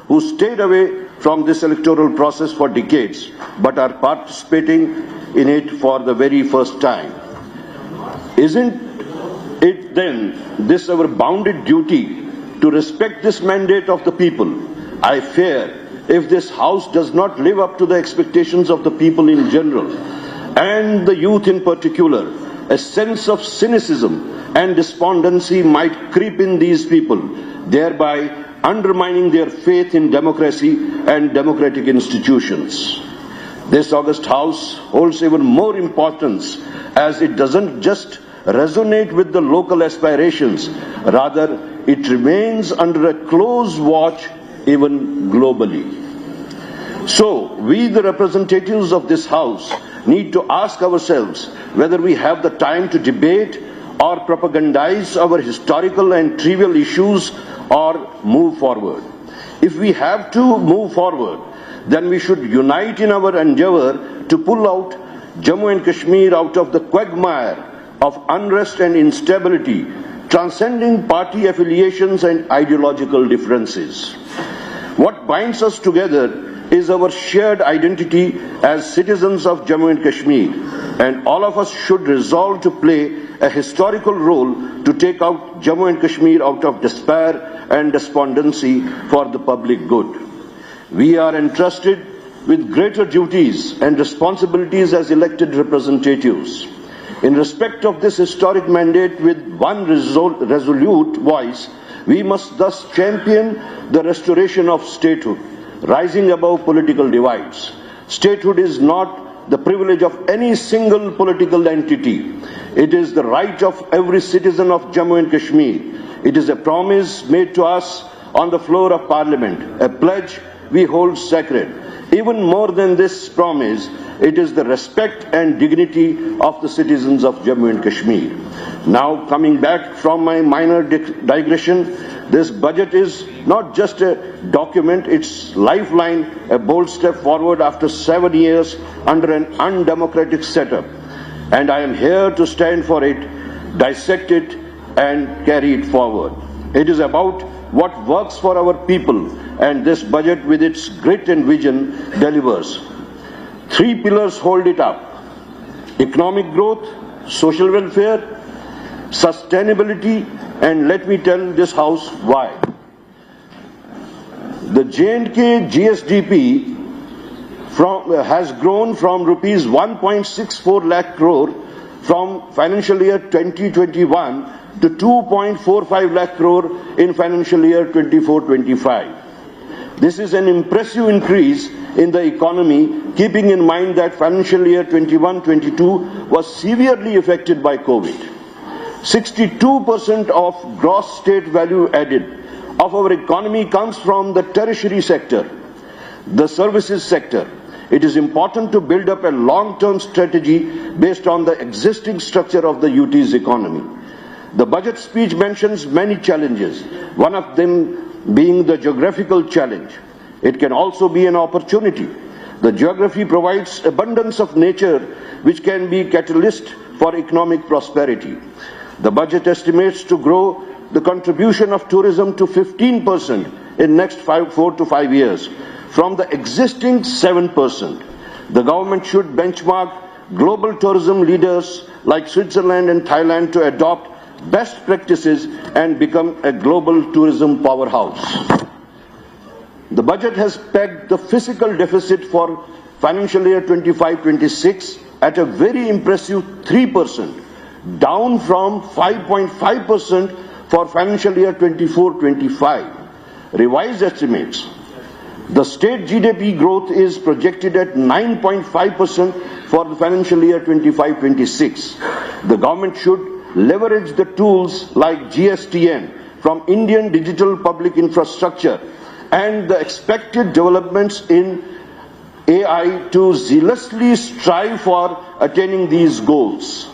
who stayed away from this electoral process for decades, but are participating in it for the very first time. Isn't it then this our bounded duty to respect this mandate of the people? I fear if this House does not live up to the expectations of the people in general, and the youth in particular, a sense of cynicism and despondency might creep in these people, thereby undermining their faith in democracy and democratic institutions. This august House holds even more importance as it doesn't just resonate with the local aspirations, rather it remains under a close watch even globally. So, we the representatives of this House need to ask ourselves whether we have the time to debate or propagandize our historical and trivial issues or move forward. If we have to move forward, then we should unite in our endeavor to pull out Jammu and Kashmir out of the quagmire of unrest and instability, transcending party affiliations and ideological differences. What binds us together is our shared identity as citizens of Jammu and Kashmir, and all of us should resolve to play a historical role to take out Jammu and Kashmir out of despair and despondency for the public good. We are entrusted with greater duties and responsibilities as elected representatives. In respect of this historic mandate, with one resolute voice, we must thus champion the restoration of statehood, rising above political divides. Statehood is not the privilege of any single political entity. It is the right of every citizen of Jammu and Kashmir. It is a promise made to us on the floor of Parliament, a pledge we hold sacred. Even more than this promise, it is the respect and dignity of the citizens of Jammu and Kashmir. Now, coming back from my minor digression, this budget is not just a document, it's lifeline, a bold step forward after 7 years under an undemocratic setup. And I am here to stand for it, dissect it, and carry it forward. It is about what works for our people, and this budget with its grit and vision delivers. 3 pillars hold it up: economic growth, social welfare, sustainability, and let me tell this House why. The J&K GSDP has grown from rupees 1.64 lakh crore from financial year 2021 to 2.45 lakh crore in financial year 24-25. This is an impressive increase in the economy, keeping in mind that financial year 21-22 was severely affected by COVID. 62% of gross state value added of our economy comes from the tertiary sector, the services sector. It is important to build up a long-term strategy based on the existing structure of the UT's economy. The budget speech mentions many challenges, one of them being the geographical challenge. It can also be an opportunity. The geography provides abundance of nature which can be catalyst for economic prosperity. The budget estimates to grow the contribution of tourism to 15% in next 4 to 5 years from the existing 7%. The government should benchmark global tourism leaders like Switzerland and Thailand to adopt best practices and become a global tourism powerhouse. The budget has pegged the fiscal deficit for financial year 25-26 at a very impressive 3%, down from 5.5% for financial year 24-25. Revised estimates: the state GDP growth is projected at 9.5% for the financial year 25-26. The government should leverage the tools like GSTN from Indian digital public infrastructure and the expected developments in AI to zealously strive for attaining these goals.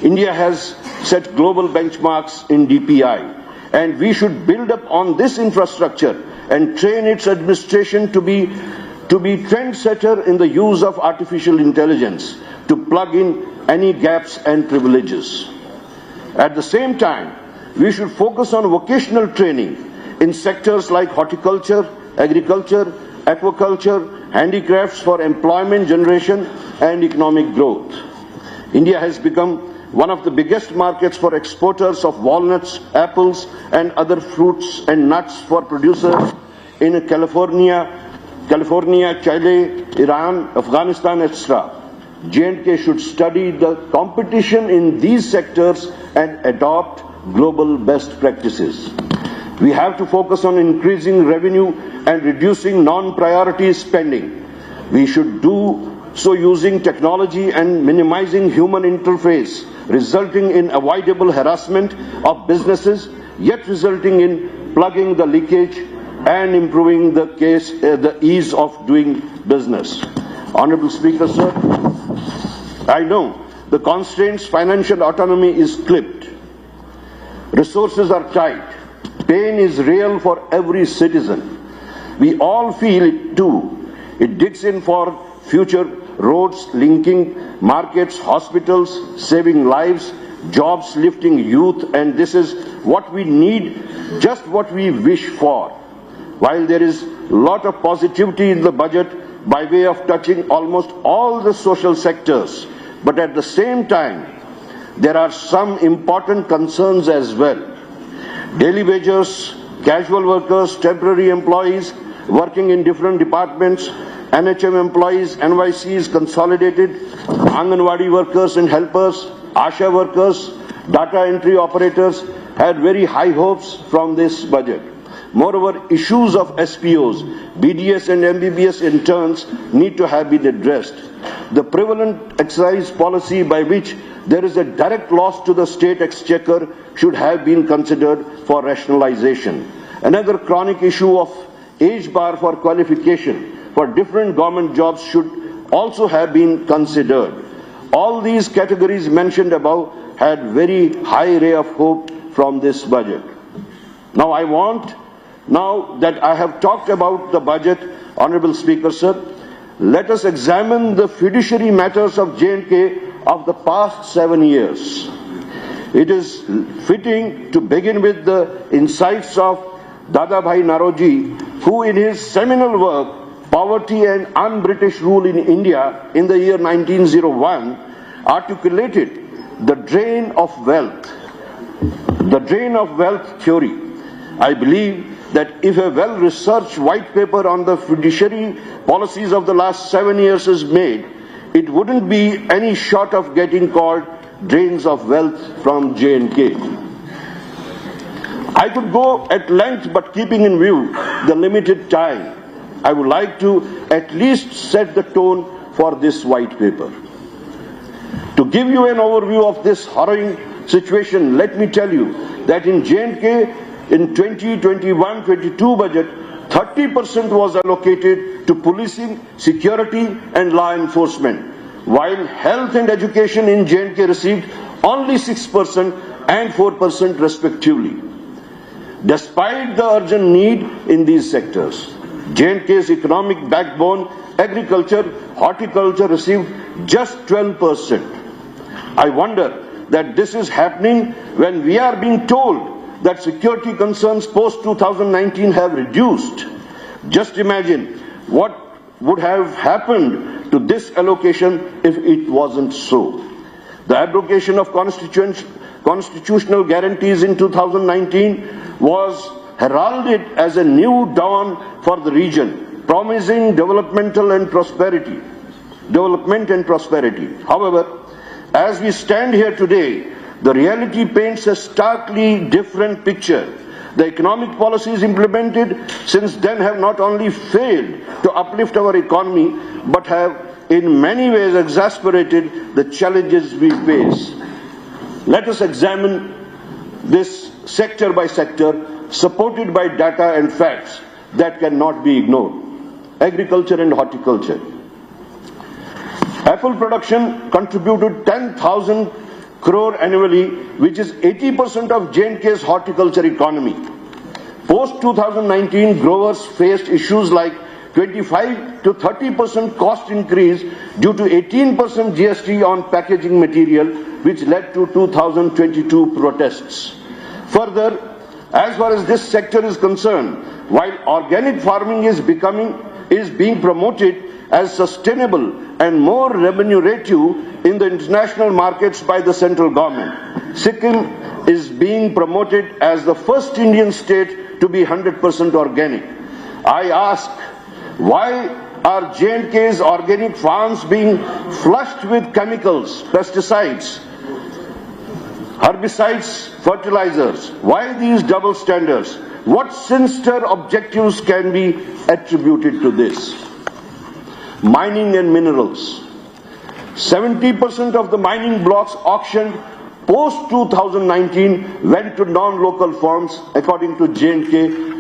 India has set global benchmarks in DPI, and we should build up on this infrastructure and train its administration to be trendsetter in the use of artificial intelligence to plug in any gaps and privileges. At the same time, we should focus on vocational training in sectors like horticulture, agriculture, aquaculture, handicrafts for employment generation and economic growth. India has become one of the biggest markets for exporters of walnuts, apples, and other fruits and nuts for producers in California, Chile, Iran, Afghanistan, etc. J&K should study the competition in these sectors and adopt global best practices. We have to focus on increasing revenue and reducing non-priority spending. We should do so using technology and minimizing human interface, resulting in avoidable harassment of businesses, yet resulting in plugging the leakage and improving the ease of doing business. Honorable Speaker, sir, I know the constraints financial autonomy is clipped. Resources are tight. Pain is real for every citizen. We all feel it too. It digs in for future roads, linking markets, hospitals, saving lives, jobs, lifting youth, and this is what we need, just what we wish for. While there is a lot of positivity in the budget by way of touching almost all the social sectors, but at the same time, there are some important concerns as well. Daily wagers, casual workers, temporary employees working in different departments, NHM employees, NYCs, consolidated, Anganwadi workers and helpers, ASHA workers, data entry operators had very high hopes from this budget. Moreover, issues of SPOs, BDS and MBBS interns need to have been addressed. The prevalent excise policy by which there is a direct loss to the state exchequer should have been considered for rationalization. Another chronic issue of age bar for qualification for different government jobs should also have been considered. All these categories mentioned above had very high ray of hope from this budget. Now that I have talked about the budget, Honorable Speaker, sir, let us examine the fiduciary matters of J&K of the past 7 years. It is fitting to begin with the insights of Dadabhai Naroji, who in his seminal work, Poverty and Un-British Rule in India in the year 1901, articulated the drain of wealth theory. I believe that if a well-researched white paper on the fiduciary policies of the last 7 years is made, it wouldn't be any short of getting called drains of wealth from J&K. I could go at length, but keeping in view the limited time, I would like to at least set the tone for this white paper. To give you an overview of this harrowing situation, let me tell you that in J&K, in 2021-22 budget, 30% was allocated to policing, security and law enforcement, while health and education in J&K received only 6% and 4% respectively. Despite the urgent need in these sectors, J&K's economic backbone, agriculture, horticulture received just 12%. I wonder that this is happening when we are being told that security concerns post-2019 have reduced. Just imagine what would have happened to this allocation if it wasn't so. The abrogation of constitutional guarantees in 2019 was heralded as a new dawn for the region, promising development and prosperity. However, as we stand here today, the reality paints a starkly different picture. The economic policies implemented since then have not only failed to uplift our economy, but have in many ways exasperated the challenges we face. Let us examine this sector by sector, supported by data and facts that cannot be ignored. Agriculture and horticulture. Apple production contributed 10,000 crore annually, which is 80% of J&K's horticulture economy. Post-2019, growers faced issues like 25 to 30% cost increase due to 18% GST on packaging material, which led to 2022 protests. Further, As far as this sector is concerned, while organic farming is being promoted as sustainable and more remunerative in the international markets by the central government, Sikkim is being promoted as the first Indian state to be 100% organic. I ask, why are J&K's organic farms being flushed with chemicals, pesticides, herbicides, fertilizers? Why these double standards? What sinister objectives can be attributed to this? Mining and minerals. 70% of the mining blocks auctioned post 2019 went to non-local firms, according to J&K